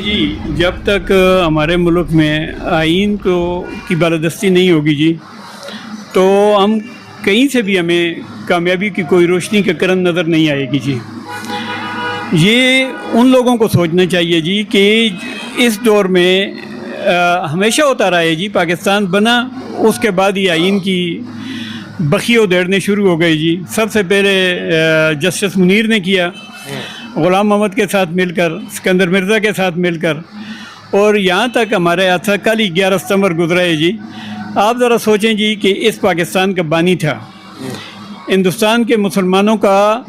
جی جب تک ہمارے ملک میں آئین کی بالادستی نہیں ہوگی جی تو ہم کہیں سے بھی ہمیں کامیابی کی کوئی روشنی کا کرن نظر نہیں آئے گی جی. یہ ان لوگوں کو سوچنا چاہیے جی کہ اس دور میں ہمیشہ ہوتا رہا ہے جی. پاکستان بنا اس کے بعد ہی آئین کی بخی و دیڑنے شروع ہو گئی جی. سب سے پہلے جسٹس منیر نے کیا, غلام محمد کے ساتھ مل کر, اسکندر مرزا کے ساتھ مل کر, اور یہاں تک ہمارے ہاتھ سے کل ہی 11 ستمبر گزرا ہے جی. آپ ذرا سوچیں جی کہ اس پاکستان کا بانی تھا, ہندوستان کے مسلمانوں کا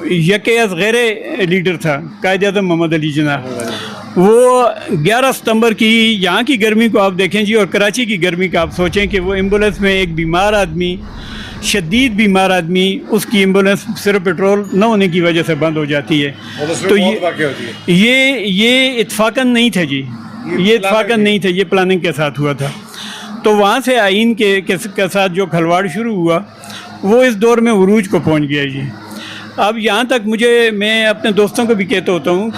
یکے از غیر لیڈر تھا قائد اعظم محمد علی جناح. وہ 11 ستمبر کی یہاں کی گرمی کو آپ دیکھیں جی اور کراچی کی گرمی کا آپ سوچیں کہ وہ ایمبولینس میں ایک بیمار آدمی, شدید بیمار آدمی, اس کی ایمبولینس صرف پیٹرول نہ ہونے کی وجہ سے بند ہو جاتی ہے. تو یہ اتفاقاً نہیں تھا جی, یہ اتفاقاً نہیں تھا, یہ پلاننگ کے ساتھ ہوا تھا. تو وہاں سے آئین کے ساتھ جو کھلواڑ شروع ہوا وہ اس دور میں عروج کو پہنچ گیا جی. اب یہاں تک میں اپنے دوستوں کو بھی کہتا ہوتا ہوں,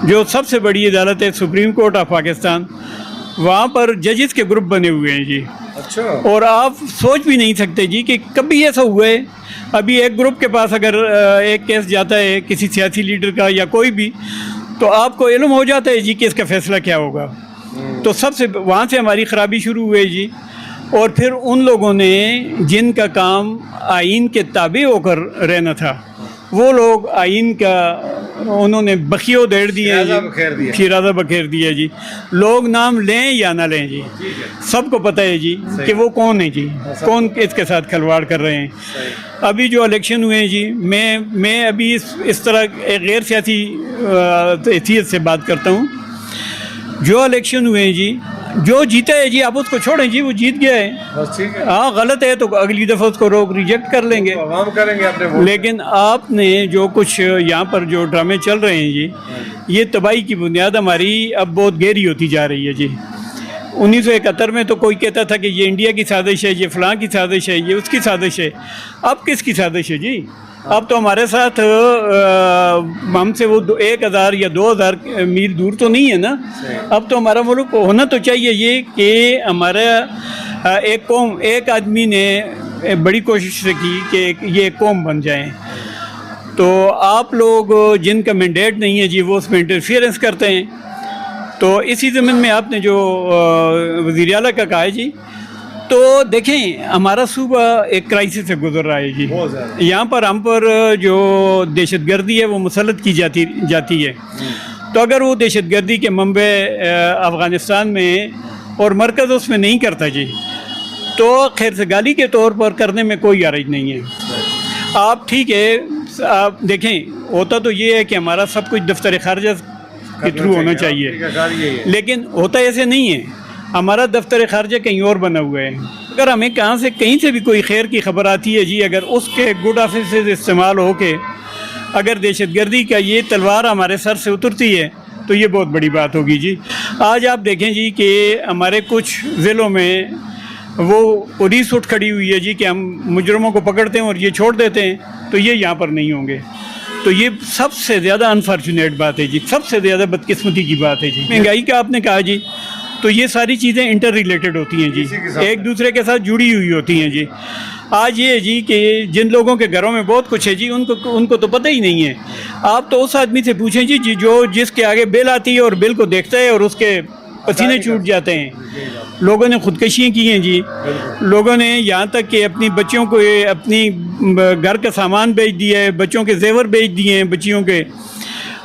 جو سب سے بڑی عدالت ہے سپریم کورٹ آف پاکستان, وہاں پر ججز کے گروپ بنے ہوئے ہیں جی. اچھا. اور آپ سوچ بھی نہیں سکتے جی کہ کبھی ایسا ہوا ہے. ابھی ایک گروپ کے پاس اگر ایک کیس جاتا ہے کسی سیاسی لیڈر کا یا کوئی بھی, تو آپ کو علم ہو جاتا ہے جی کہ اس کا فیصلہ کیا ہوگا. تو وہاں سے ہماری خرابی شروع ہوئی جی. اور پھر ان لوگوں نے جن کا کام آئین کے تابع ہو کر رہنا تھا, وہ لوگ آئین کا انہوں نے بخیو دیڑ دیا جی, شیرازہ بکھیر دیا جی. لوگ نام لیں یا نہ لیں جی, سب کو پتہ ہے جی کہ وہ کون ہے جی, کون اس کے ساتھ کھلواڑ کر رہے ہیں. ابھی جو الیکشن ہوئے ہیں جی, میں ابھی اس طرح ایک غیر سیاسی حیثیت سے بات کرتا ہوں. جو الیکشن ہوئے ہیں جی, جو جیتا ہے جی آپ اس کو چھوڑیں جی, وہ جیت گیا ہے. ہاں غلط ہے تو اگلی دفعہ اس کو ریجیکٹ کر لیں گے, عوام کریں گے اپنے. لیکن آپ نے جو کچھ یہاں پر جو ڈرامے چل رہے ہیں جی, یہ تباہی کی بنیاد ہماری اب بہت گہری ہوتی جا رہی ہے جی. 1971 میں تو کوئی کہتا تھا کہ یہ انڈیا کی سازش ہے, یہ فلاں کی سازش ہے, یہ اس کی سازش ہے. اب کس کی سازش ہے جی؟ اب تو ہمارے ساتھ ہم سے وہ 1000 یا 2000 میل دور تو نہیں ہے نا. اب تو ہمارا ملک ہونا تو چاہیے یہ کہ ہمارا ایک قوم, ایک آدمی نے بڑی کوشش سے کی کہ یہ ایک قوم بن جائیں. تو آپ لوگ جن کا مینڈیٹ نہیں ہے جی, وہ اس میں انٹرفیئرنس کرتے ہیں. تو اسی ضمن میں آپ نے جو وزیر اعلیٰ کا کہا ہے جی, تو دیکھیں ہمارا صوبہ ایک کرائسس سے گزر رہا ہے جی. یہاں پر ہم پر جو دہشت گردی ہے وہ مسلط کی جاتی ہے. تو اگر وہ دہشت گردی کے منبع افغانستان میں اور مرکز اس میں نہیں کرتا جی, تو خیر سگالی کے طور پر کرنے میں کوئی حرج نہیں ہے. آپ ٹھیک ہے, آپ دیکھیں ہوتا تو یہ ہے کہ ہمارا سب کچھ دفتر خارجہ کے تھرو ہونا چاہیے, لیکن ہوتا ایسے نہیں ہے. ہمارا دفتر خارجہ کہیں اور بنا ہوا ہے. اگر ہمیں کہیں سے بھی کوئی خیر کی خبر آتی ہے جی, اگر اس کے گڈ آفیسز استعمال ہو کے اگر دہشت گردی کا یہ تلوار ہمارے سر سے اترتی ہے تو یہ بہت بڑی بات ہوگی جی. آج آپ دیکھیں جی کہ ہمارے کچھ ضلعوں میں وہ پولیس اٹھ کھڑی ہوئی ہے جی کہ ہم مجرموں کو پکڑتے ہیں اور یہ چھوڑ دیتے ہیں, تو یہ یہاں پر نہیں ہوں گے. تو یہ سب سے زیادہ انفارچونیٹ بات ہے جی, سب سے زیادہ بدقسمتی کی بات ہے جی. مہنگائی کا آپ نے کہا جی, تو یہ ساری چیزیں انٹر ریلیٹڈ ہوتی ہیں جی, ایک دوسرے کے ساتھ جڑی ہوئی ہوتی ہیں جی. آج یہ ہے جی کہ جن لوگوں کے گھروں میں بہت کچھ ہے جی, ان کو تو پتہ ہی نہیں ہے. آپ تو اس آدمی سے پوچھیں جی جو جس کے آگے بل آتی ہے اور بل کو دیکھتا ہے اور اس کے پسینے چھوٹ جاتے ہیں. لوگوں نے خودکشیاں کی ہیں جی, لوگوں نے یہاں تک کہ اپنی بچیوں کو اپنی گھر کا سامان بیچ دیا ہے, بچوں کے زیور بیچ دیے ہیں بچیوں کے,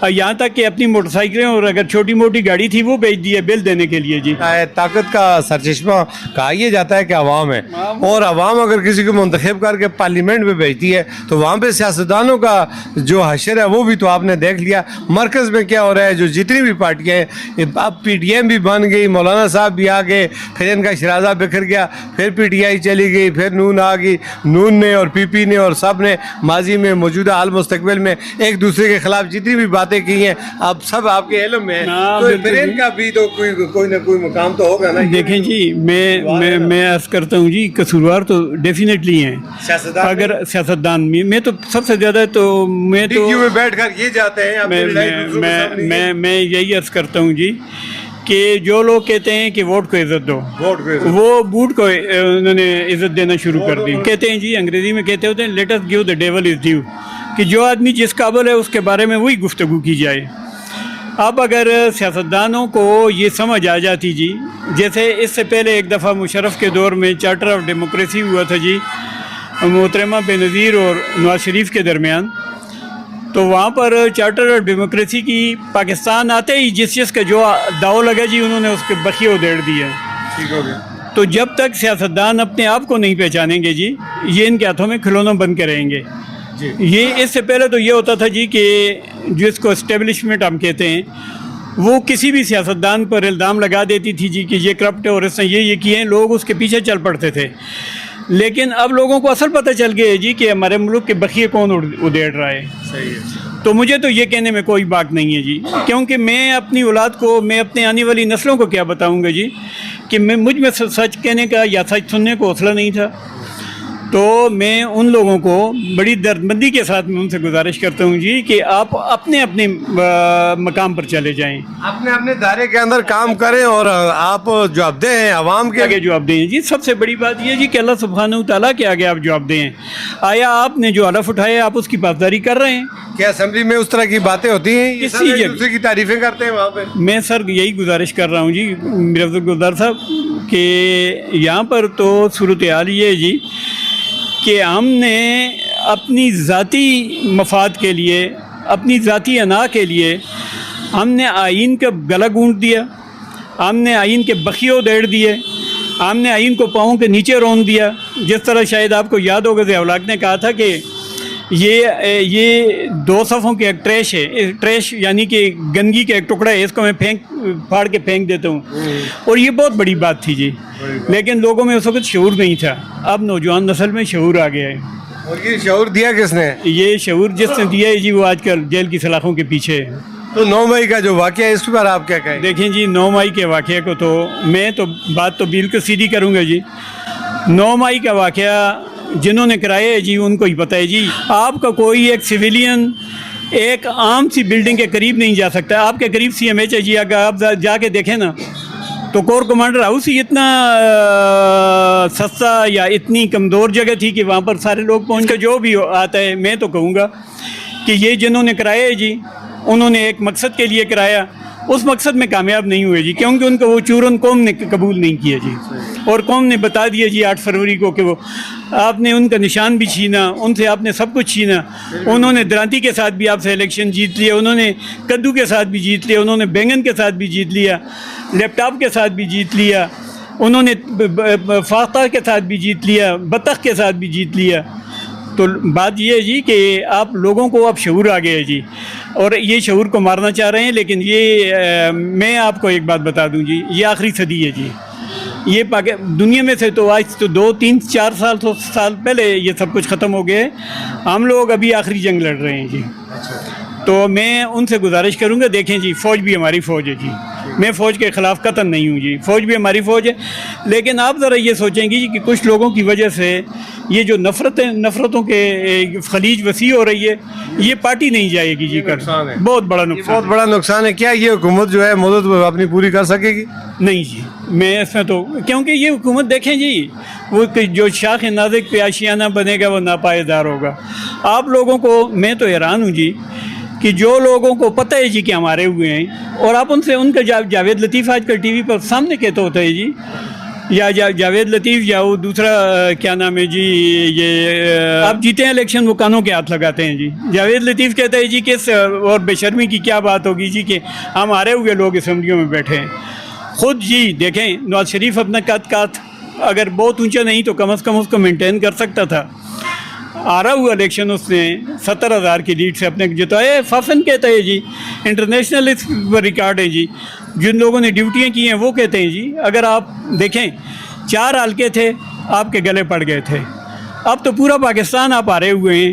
یہاں تک کہ اپنی موٹر سائیکلیں اور اگر چھوٹی موٹی گاڑی تھی وہ بیچ دی ہے بل دینے کے لیے جی. طاقت کا سرچشمہ کہا یہ جاتا ہے کہ عوام ہے, اور عوام اگر کسی کو منتخب کر کے پارلیمنٹ میں بھیجتی ہے تو وہاں پہ سیاستدانوں کا جو حشر ہے وہ بھی تو آپ نے دیکھ لیا. مرکز میں کیا ہو رہا ہے, جو جتنی بھی پارٹیاں ہیں, اب پی ٹی ایم بھی بن گئی, مولانا صاحب بھی آ گئے, پھر ان کا شرازہ بکھر گیا, پھر پی ٹی آئی چلی گئی, پھر نون آ گئی. نون نے اور پی پی نے اور سب نے ماضی میں موجودہ حال مستقبل میں ایک دوسرے کے خلاف جتنی بھی بات باتیں کی ہیں اب سب آپ کے علم میں ہیں، ہاں، تو بالکل برین کا بھی تو کوئی نہ کوئی مقام تو ہوگا نا. دیکھیں جی میں عرض کرتا ہوں جی قصوروار تو ڈیفینیٹلی ہیں. سیاستدان اگر سیاستدان میں تو سب سے زیادہ تو میں تو ڈگیوں میں بیٹھ کر یہ جاتے ہیں اپنی لڑائی دوسروں کے سامنے یہ. میں یہی عرض کرتا ہوں جی کہ جو لوگ کہتے ہیں کہ ووٹ کو عزت دو، ووٹ کو وہ بوٹ کو انہوں نے عزت دینا شروع کر دی. کہتے ہیں جی انگریزی میں کہتے ہوتے ہیں let us give the devil his due, کہ جو آدمی جس قابل ہے اس کے بارے میں وہی گفتگو کی جائے. اب اگر سیاستدانوں کو یہ سمجھ آ جاتی جی، جیسے اس سے پہلے ایک دفعہ مشرف کے دور میں چارٹر آف ڈیموکریسی ہوا تھا جی محترمہ بینظیر اور نواز شریف کے درمیان، تو وہاں پر چارٹر آف ڈیموکریسی کی پاکستان آتے ہی جس کا جو داؤ لگا جی انہوں نے اس کے بخیے ادھیڑ دیے. ٹھیک ہو گیا. تو جب تک سیاستدان اپنے آپ کو نہیں پہچانیں گے جی یہ ان کے ہاتھوں میں کھلونا بند کریں گے. یہ اس سے پہلے تو یہ ہوتا تھا جی کہ جس کو اسٹیبلشمنٹ ہم کہتے ہیں وہ کسی بھی سیاستدان پر الزام لگا دیتی تھی جی کہ یہ کرپٹ ہے اور اس نے یہ کیے ہیں، لوگ اس کے پیچھے چل پڑتے تھے. لیکن اب لوگوں کو اصل پتہ چل گیا ہے جی کہ ہمارے ملک کے بخیے کون ادھیڑ رہا ہے. صحیح ہے. تو مجھے تو یہ کہنے میں کوئی بات نہیں ہے جی، کیونکہ میں اپنی اولاد کو، میں اپنے آنے والی نسلوں کو کیا بتاؤں گا جی کہ مجھ میں سچ کہنے کا یا سچ سننے کو حوصلہ نہیں تھا. تو میں ان لوگوں کو بڑی دردمندی کے ساتھ میں ان سے گزارش کرتا ہوں جی کہ آپ اپنے اپنے مقام پر چلے جائیں، اپنے اپنے دائرے کے اندر کام کریں اور آپ جواب دیں ہیں عوام کے آگے جواب دیں جی. سب سے بڑی بات یہ جی کہ اللہ سبحانہ و تعالیٰ کے آگے آپ جواب دیں. آیا آپ نے جو حلف اٹھایا آپ اس کی پاسداری کر رہے ہیں؟ کیا اسمبلی میں اس طرح کی باتیں ہوتی ہیں؟ یہ کسی سب ایک جگہ. دوسرے کی تعریفیں کرتے ہیں وہاں پہ. میں سر یہی گزارش کر رہا ہوں جی مرزا گلزار صاحب کہ یہاں پر تو صورتحال یہ ہے جی کہ ہم نے اپنی ذاتی مفاد کے لیے، اپنی ذاتی انا کے لیے ہم نے آئین کا گلا گونٹ دیا، ہم نے آئین کے بخیے ادھیڑ دیے، ہم نے آئین کو پاؤں کے نیچے رون دیا. جس طرح شاید آپ کو یاد ہوگا ضیاء الحق نے کہا تھا کہ یہ 2 صفوں کے ایک ٹریش ہے، ٹریش یعنی کہ گندگی کا ایک ٹکڑا ہے، اس کو میں پھاڑ کے پھینک دیتا ہوں. اور یہ بہت بڑی بات تھی جی، لیکن لوگوں میں اس وقت شعور نہیں تھا. اب نوجوان نسل میں شعور آ گیا ہے. اور یہ شعور دیا کس نے؟ یہ شعور جس نے دیا ہے جی وہ آج کل جیل کی سلاخوں کے پیچھے ہے. تو 9 مئی کا جو واقعہ ہے اس پر آپ کیا کہیں؟ دیکھیں جی 9 مئی کے واقعے کو تو میں تو بات تو بالکل سیدھی کروں گا جی. 9 مئی کا واقعہ جنہوں نے کرایا ہے جی ان کو ہی پتہ ہے جی. آپ کا کوئی ایک سویلین ایک عام سی بلڈنگ کے قریب نہیں جا سکتا. آپ کے قریب سی ایم ایچ ہے جی، اگر آپ جا کے دیکھیں نا تو کور کمانڈر ہاؤس ہی اتنا سستا یا اتنی کمزور جگہ تھی کہ وہاں پر سارے لوگ پہنچ کر جو بھی آتا ہے. میں تو کہوں گا کہ یہ جنہوں نے کرایا ہے جی انہوں نے ایک مقصد کے لیے کرایا، اس مقصد میں کامیاب نہیں ہوئے جی، کیونکہ ان کو وہ چورن قوم نے قبول نہیں کیا جی. اور قوم نے بتا دیا جی 8 فروری کو کہ وہ آپ نے ان کا نشان بھی چھینا، ان سے آپ نے سب کچھ چھینا. انہوں نے درانتی کے ساتھ بھی آپ سے الیکشن جیت لیا، انہوں نے کدو کے ساتھ بھی جیت لیا، انہوں نے بینگن کے ساتھ بھی جیت لیا، لیپ ٹاپ کے ساتھ بھی جیت لیا، انہوں نے فاختہ کے ساتھ بھی جیت لیا، بطخ کے ساتھ بھی جیت لیا. تو بات یہ ہے جی کہ آپ لوگوں کو اب شعور آ گیا ہے جی، اور یہ شعور کو مارنا چاہ رہے ہیں. لیکن یہ میں آپ کو ایک بات بتا دوں جی، یہ آخری صدی ہے جی. یہ دنیا میں سے تو آج تو 2 3 4 سال پہلے یہ سب کچھ ختم ہو گیا ہے. ہم لوگ ابھی آخری جنگ لڑ رہے ہیں جی. تو میں ان سے گزارش کروں گا، دیکھیں جی فوج بھی ہماری فوج ہے جی، میں فوج کے خلاف قطعاً نہیں ہوں جی، فوج بھی ہماری فوج ہے. لیکن آپ ذرا یہ سوچیں گی جی کہ کچھ لوگوں کی وجہ سے یہ جو نفرتوں کے خلیج وسیع ہو رہی ہے، یہ پارٹی نہیں جائے گی جی. بہت بڑا نقصان، بہت بڑا نقصان ہے. کیا یہ حکومت جو ہے مدت اپنی پوری کر سکے گی؟ نہیں جی. میں اس میں تو کیونکہ یہ حکومت دیکھیں جی وہ جو شاخ نازک پہ آشیانہ بنے گا وہ ناپائیدار ہوگا. آپ لوگوں کو میں تو حیران ہوں جی کہ جو لوگوں کو پتہ ہے جی کہ ہمارے ہوئے ہیں، اور آپ ان کا جاوید لطیف آج کل ٹی وی پر سامنے کہتا ہوتا ہے جی، یا جاوید لطیف یا وہ دوسرا کیا نام ہے جی، یہ آپ جیتے ہیں الیکشن وہ کانوں کے ہاتھ لگاتے ہیں جی. جاوید لطیف کہتا ہے جی کہ اور بے شرمی کی کیا بات ہوگی جی کہ ہمارے ہوئے لوگ اسمبلیوں میں بیٹھے ہیں. خود جی دیکھیں نواز شریف اپنا قد اگر بہت اونچا نہیں تو کم از کم اس کو مینٹین کر سکتا تھا. آ رہا ہوا الیکشن اس نے 70,000 کی لیڈ سے اپنے جتایا. فافن کہتا ہے جی، انٹرنیشنل اس پر ریکارڈ ہے جی، جن لوگوں نے ڈیوٹیاں کی ہیں وہ کہتے ہیں جی اگر آپ دیکھیں 4 حلقے تھے آپ کے گلے پڑ گئے تھے، اب تو پورا پاکستان آپ آ رہے ہوئے ہیں.